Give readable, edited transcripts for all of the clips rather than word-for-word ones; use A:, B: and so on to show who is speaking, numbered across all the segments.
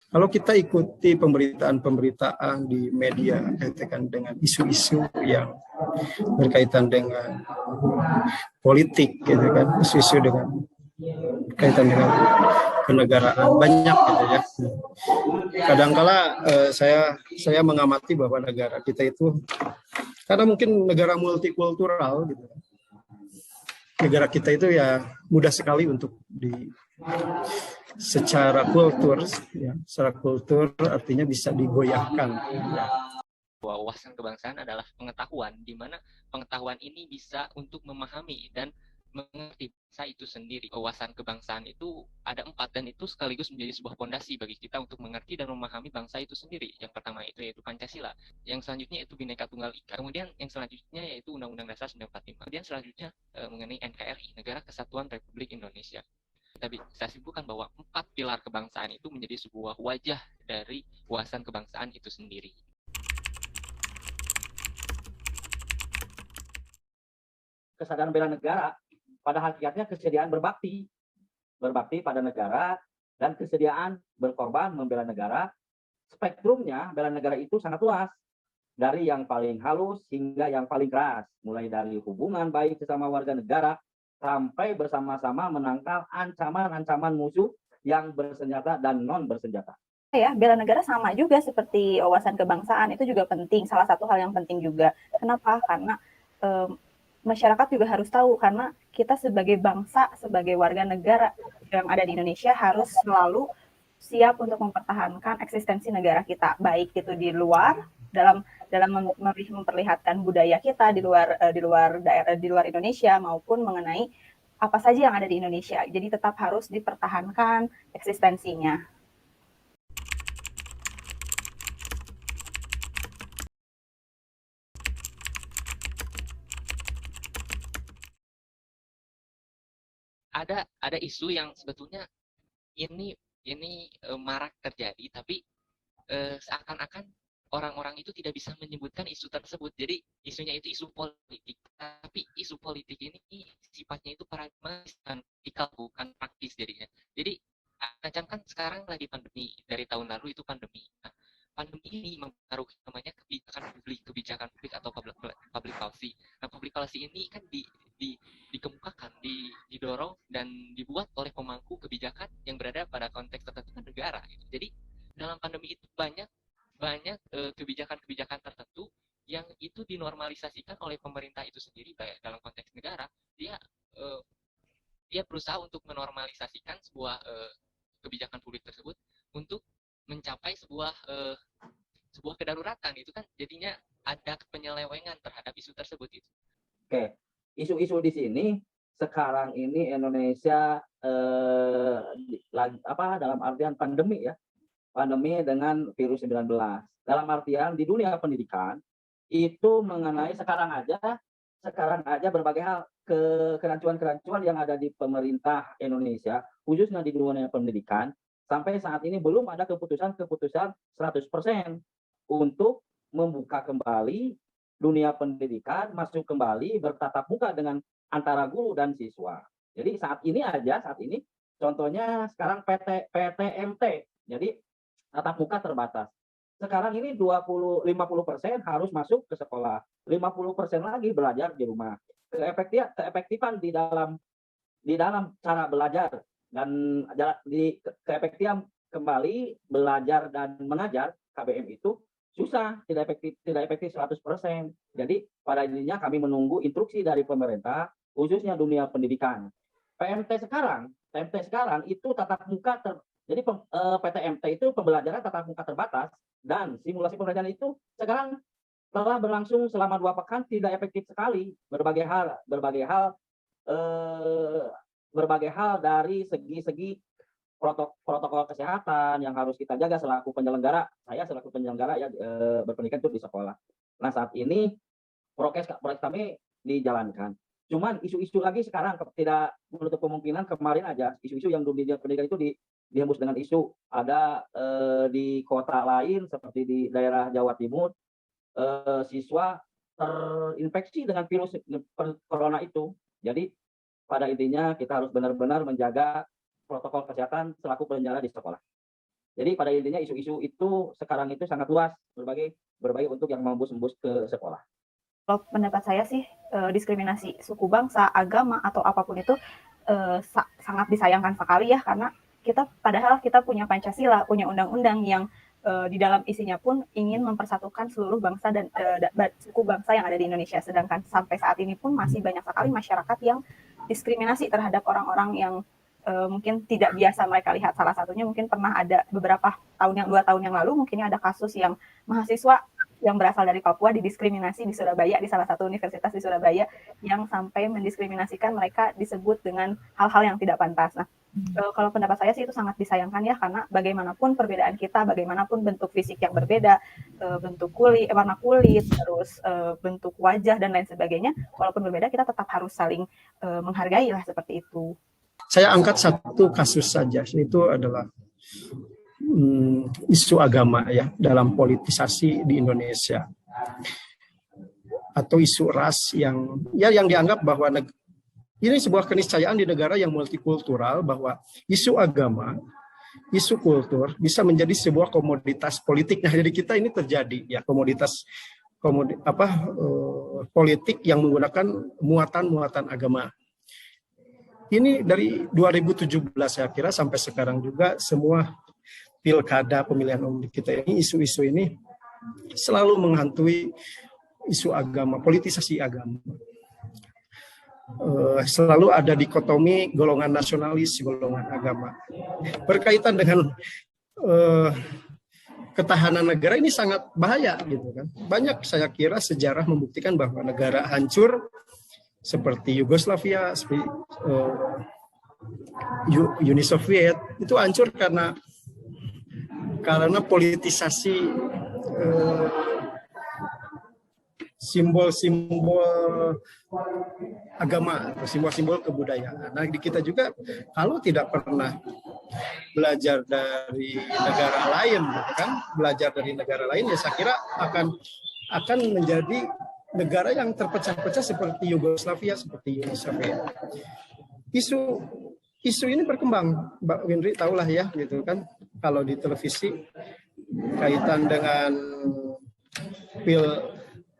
A: Kalau kita ikuti pemberitaan-pemberitaan di media kaitan dengan isu-isu yang berkaitan dengan politik, gitu kan, isu-isu dengan kaitan dengan kenegaraan banyak gitu ya. Kadangkala saya mengamati bahwa negara kita itu karena mungkin negara multikultural gitu. Negara kita itu ya mudah sekali untuk secara kultur ya, secara kultur artinya bisa digoyahkan. Ya.
B: Wawasan kebangsaan adalah pengetahuan, di mana pengetahuan ini bisa untuk memahami dan mengerti bangsa itu sendiri. Wawasan kebangsaan itu ada 4, dan itu sekaligus menjadi sebuah fondasi bagi kita untuk mengerti dan memahami bangsa itu sendiri. Yang pertama itu yaitu Pancasila, yang selanjutnya itu Bhinneka Tunggal Ika, kemudian yang selanjutnya yaitu Undang-Undang Dasar 1945, kemudian selanjutnya mengenai NKRI, Negara Kesatuan Republik Indonesia. Kita bisa simpulkan bahwa 4 pilar kebangsaan itu menjadi sebuah wajah dari wawasan kebangsaan itu sendiri.
C: Kesadaran bela negara pada hakikatnya kesediaan berbakti pada negara dan kesediaan berkorban membela negara. Spektrumnya bela negara itu sangat luas, dari yang paling halus hingga yang paling keras, mulai dari hubungan baik sesama warga negara sampai bersama-sama menangkal ancaman-ancaman musuh yang bersenjata dan non bersenjata.
D: Ya, bela negara sama juga seperti wawasan kebangsaan, itu juga penting, salah satu hal yang penting juga. Kenapa? Karena masyarakat juga harus tahu, karena kita sebagai bangsa, sebagai warga negara yang ada di Indonesia harus selalu siap untuk mempertahankan eksistensi negara kita, baik itu di luar, dalam memperlihatkan budaya kita di luar daerah, di luar Indonesia, maupun mengenai apa saja yang ada di Indonesia. Jadi tetap harus dipertahankan eksistensinya.
B: Ada isu yang sebetulnya ini marak terjadi, tapi seakan-akan orang-orang itu tidak bisa menyebutkan isu tersebut. Jadi isunya itu isu politik, tapi isu politik ini sifatnya itu pragmatis, bukan praktis jadinya. Jadi macam kan sekarang lagi pandemi, dari tahun lalu itu pandemi. Nah, pandemi ini mempengaruhi namanya kebijakan publik atau public policy. Nah, public policy ini kan dikemukakan, didorong dan dibuat oleh pemangku kebijakan yang berada pada konteks tertentu negara. Gitu. Jadi dalam pandemi itu banyak kebijakan-kebijakan tertentu yang itu dinormalisasikan oleh pemerintah itu sendiri dalam konteks negara. Dia berusaha untuk menormalisasikan sebuah kebijakan publik tersebut untuk mencapai sebuah kedaruratan. Itu kan jadinya ada penyelewengan terhadap isu tersebut itu.
C: Oke, isu-isu di sini sekarang ini Indonesia dalam artian pandemi ya, pandemi dengan virus 19. Dalam artian di dunia pendidikan itu mengenai sekarang aja berbagai hal kerancuan-kerancuan yang ada di pemerintah Indonesia, khususnya di dunia pendidikan, sampai saat ini belum ada keputusan 100% untuk membuka kembali dunia pendidikan, masuk kembali bertatap muka dengan antara guru dan siswa. Jadi saat ini contohnya sekarang PTMT, jadi tatap muka terbatas. Sekarang ini 50% harus masuk ke sekolah, 50% lagi belajar di rumah. Keefektifan di dalam cara belajar dan keefektifan kembali belajar dan mengajar KBM itu susah, tidak efektif 100%. Jadi pada intinya kami menunggu instruksi dari pemerintah, khususnya dunia pendidikan. PMT sekarang itu tatap muka jadi PTMT itu pembelajaran tatap muka terbatas, dan simulasi pembelajaran itu sekarang telah berlangsung selama 2 pekan, tidak efektif sekali. Berbagai hal dari segi protokol kesehatan yang harus kita jaga selaku penyelenggara. Saya selaku penyelenggara ya berpendidikan itu di sekolah. Nah saat ini prokes kami dijalankan. Cuman isu-isu lagi sekarang tidak menutup kemungkinan kemarin aja isu-isu yang dunia pendidikan itu dihembus dengan isu ada di kota lain seperti di daerah Jawa Timur siswa terinfeksi dengan virus corona itu. Jadi pada intinya kita harus benar-benar menjaga protokol kesehatan selaku penyelenggara di sekolah. Jadi pada intinya isu-isu itu sekarang itu sangat luas, berbagai untuk yang membus-embus ke sekolah.
D: Kalau pendapat saya sih diskriminasi suku, bangsa, agama atau apapun itu sangat disayangkan sekali ya, karena padahal kita punya Pancasila, punya undang-undang yang di dalam isinya pun ingin mempersatukan seluruh bangsa dan suku bangsa yang ada di Indonesia. Sedangkan sampai saat ini pun masih banyak sekali masyarakat yang diskriminasi terhadap orang-orang yang mungkin tidak biasa mereka lihat. Salah satunya mungkin pernah ada beberapa tahun 2 tahun yang lalu, mungkin ada kasus yang mahasiswa yang berasal dari Papua didiskriminasi di Surabaya, di salah satu universitas di Surabaya, yang sampai mendiskriminasikan mereka disebut dengan hal-hal yang tidak pantas. Nah, kalau pendapat saya sih itu sangat disayangkan ya, karena bagaimanapun perbedaan kita, bagaimanapun bentuk fisik yang berbeda, bentuk kulit, warna kulit, terus bentuk wajah dan lain sebagainya, walaupun berbeda kita tetap harus saling menghargai lah, seperti itu.
A: Saya angkat satu kasus saja, yaitu adalah isu agama ya dalam politisasi di Indonesia, atau isu ras yang dianggap bahwa ini sebuah keniscayaan di negara yang multikultural, bahwa isu agama, isu kultur bisa menjadi sebuah komoditas politik. Nah, jadi kita ini terjadi ya komoditas politik yang menggunakan muatan-muatan agama. Ini dari 2017 saya kira sampai sekarang juga semua pilkada pemilihan umum kita ini, isu-isu ini selalu menghantui isu agama, politisasi agama. Selalu ada dikotomi golongan nasionalis, golongan agama. Berkaitan dengan ketahanan negara ini sangat bahaya gitu kan. Banyak saya kira sejarah membuktikan bahwa negara hancur seperti Yugoslavia, seperti Uni Soviet itu hancur karena politisasi simbol-simbol agama atau simbol-simbol kebudayaan. Nah, di kita juga kalau tidak pernah belajar dari negara lain, kan? Belajar dari negara lain ya saya kira akan menjadi negara yang terpecah-pecah seperti Yugoslavia, seperti Uni Soviet. Isu ini berkembang, Mbak Winry tahulah ya, gitu kan, kalau di televisi kaitan dengan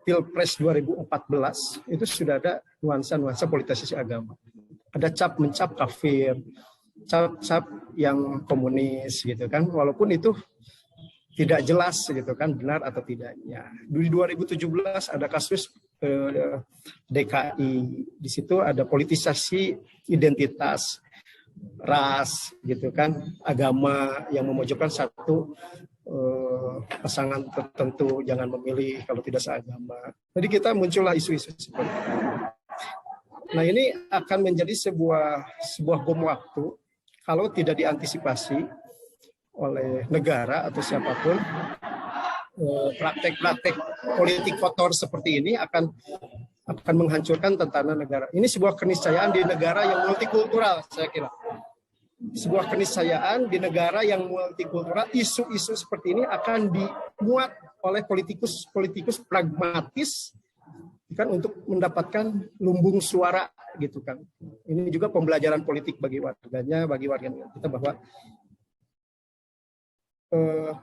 A: Pilpres 2014 itu sudah ada nuansa-nuansa politisasi agama. Ada cap-mencap kafir, cap-cap yang komunis gitu kan, walaupun itu tidak jelas gitu kan benar atau tidaknya. Di 2017 ada kasus DKI, di situ ada politisasi identitas, ras gitu kan, agama yang memojokkan satu pasangan tertentu, jangan memilih kalau tidak seagama. Jadi kita muncullah isu-isu seperti itu. Nah, ini akan menjadi sebuah bom waktu kalau tidak diantisipasi oleh negara atau siapapun. Praktek-praktek politik kotor seperti ini akan menghancurkan tatanan negara. Ini sebuah keniscayaan di negara yang multikultural, saya kira. Sebuah keniscayaan di negara yang multikultural, isu-isu seperti ini akan dimuat oleh politikus pragmatis kan, untuk mendapatkan lumbung suara gitu kan. Ini juga pembelajaran politik bagi warganya, bagi warga kita, bahwa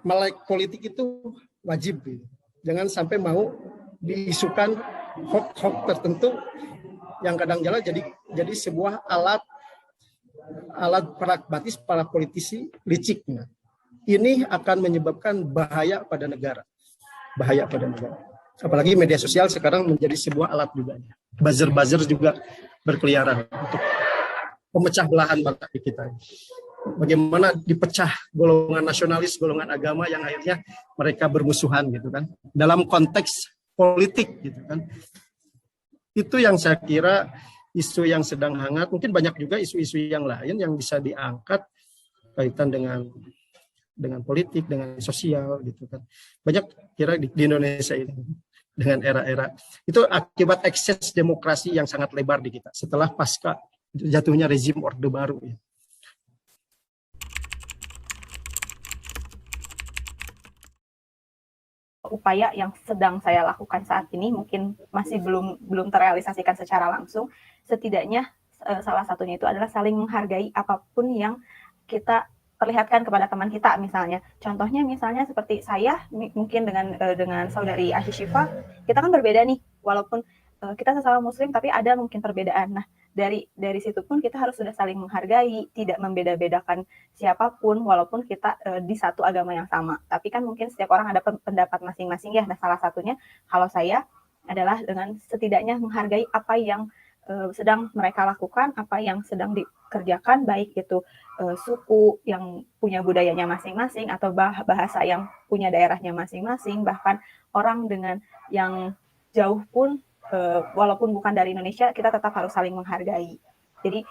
A: melek politik itu wajib gitu. Jangan sampai mau diisukan hoax tertentu yang kadang-kala jadi sebuah alat pragmatis para politisi licik. Ini akan menyebabkan bahaya pada negara. Apalagi media sosial sekarang menjadi sebuah alat juga. Buzzer juga berkeliaran untuk pemecah belahan bangsa kita. Bagaimana dipecah golongan nasionalis, golongan agama yang akhirnya mereka bermusuhan gitu kan. Dalam konteks politik gitu kan. Itu yang saya kira isu yang sedang hangat. Mungkin banyak juga isu-isu yang lain yang bisa diangkat kaitan dengan politik, dengan sosial gitu kan. Banyak kira di Indonesia ini dengan era-era itu akibat ekses demokrasi yang sangat lebar di kita setelah pasca jatuhnya rezim Orde Baru ya.
D: Upaya yang sedang saya lakukan saat ini mungkin masih belum terrealisasikan secara langsung. Setidaknya salah satunya itu adalah saling menghargai apapun yang kita perlihatkan kepada teman kita misalnya. Contohnya misalnya seperti saya mungkin dengan saudari Asy Syifa, kita kan berbeda nih, walaupun kita sesama muslim tapi ada mungkin perbedaan. Nah, dari situ pun kita harus sudah saling menghargai, tidak membeda-bedakan siapapun walaupun kita di satu agama yang sama. Tapi kan mungkin setiap orang ada pendapat masing-masing ya. Nah, salah satunya kalau saya adalah dengan setidaknya menghargai apa yang sedang mereka lakukan, apa yang sedang dikerjakan, baik itu suku yang punya budayanya masing-masing atau bahasa yang punya daerahnya masing-masing, bahkan orang dengan yang jauh pun walaupun bukan dari Indonesia, kita tetap harus saling menghargai. Jadi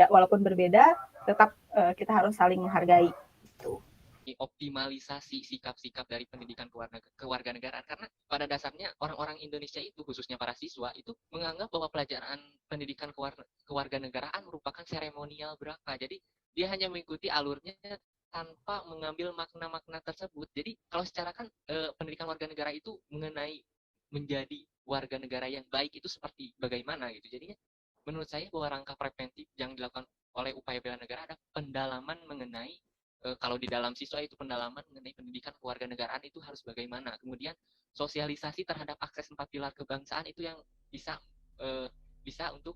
D: walaupun berbeda tetap kita harus saling menghargai.
B: Optimalisasi sikap-sikap dari pendidikan kewarganegaraan, karena pada dasarnya orang-orang Indonesia itu, khususnya para siswa itu menganggap bahwa pelajaran pendidikan kewarganegaraan merupakan seremonial belaka. Jadi dia hanya mengikuti alurnya tanpa mengambil makna-makna tersebut. Jadi kalau secara kan pendidikan warga negara itu mengenai menjadi warga negara yang baik itu seperti bagaimana gitu. Jadinya menurut saya bahwa langkah preventif yang dilakukan oleh upaya bela negara ada pendalaman mengenai kalau di dalam siswa itu pendalaman mengenai pendidikan kewarganegaraan itu harus bagaimana. Kemudian sosialisasi terhadap akses 4 pilar kebangsaan itu yang bisa untuk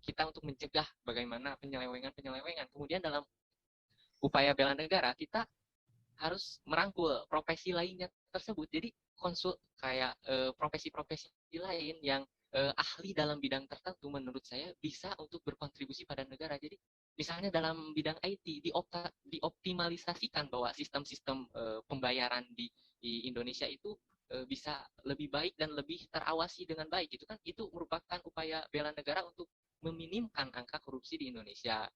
B: kita untuk mencegah bagaimana penyelewengan. Kemudian dalam upaya bela negara kita harus merangkul profesi lainnya tersebut. Jadi kayak profesi-profesi lain yang ahli dalam bidang tertentu menurut saya bisa untuk berkontribusi pada negara. Jadi misalnya dalam bidang IT dioptimalisasikan bahwa sistem-sistem pembayaran di Indonesia itu bisa lebih baik dan lebih terawasi dengan baik. Itu merupakan upaya bela negara untuk meminimkan angka korupsi di Indonesia.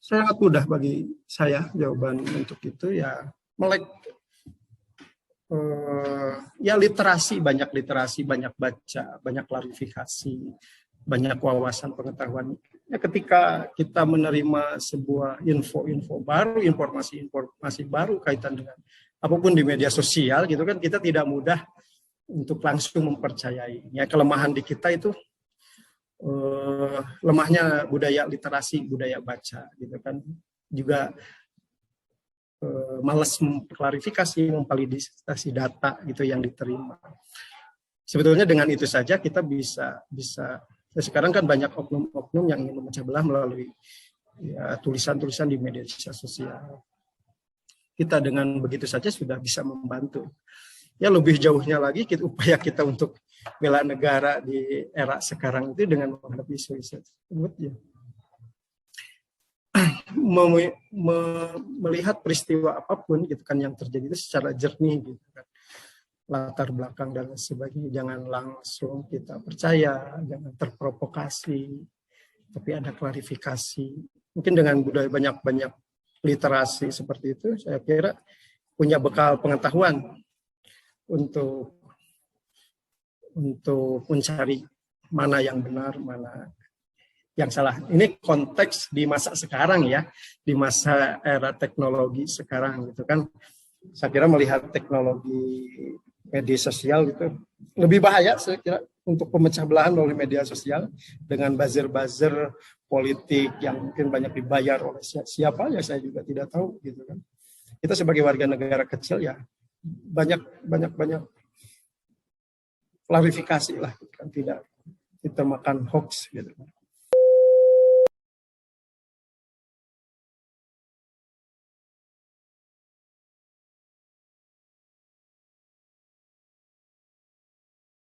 A: Sangat mudah bagi saya jawaban untuk itu ya, ya literasi, banyak baca, banyak klarifikasi, banyak wawasan pengetahuan. Ya, ketika kita menerima sebuah info baru, informasi baru kaitan dengan apapun di media sosial gitu kan, kita tidak mudah untuk langsung mempercayai. Ya, kelemahan di kita itu lemahnya budaya literasi, budaya baca gitu kan, juga malas memklarifikasi, memvalidasi data gitu yang diterima. Sebetulnya dengan itu saja kita bisa sekarang kan banyak oknum-oknum yang ingin memecah belah melalui ya, tulisan-tulisan di media sosial. Kita dengan begitu saja sudah bisa membantu. Ya, lebih jauhnya lagi upaya kita untuk bela negara di era sekarang itu dengan menghadapi isu-isu tersebut ya. Melihat peristiwa apapun gitu kan yang terjadi itu secara jernih gitu kan, latar belakang dan sebagainya, jangan langsung kita percaya, jangan terprovokasi, tapi ada klarifikasi. Mungkin dengan budaya banyak literasi seperti itu, saya kira punya bekal pengetahuan untuk mencari mana yang benar, mana yang salah. Ini konteks di masa sekarang ya, di masa era teknologi sekarang gitu kan. Saya kira melihat teknologi media sosial itu lebih bahaya saya kira untuk pemecah belahan melalui media sosial dengan buzzer politik yang mungkin banyak dibayar oleh siapa ya saya juga tidak tahu gitu kan. Kita sebagai warga negara kecil ya banyak klarifikasi lah kan, tidak kita makan hoax gitu kan.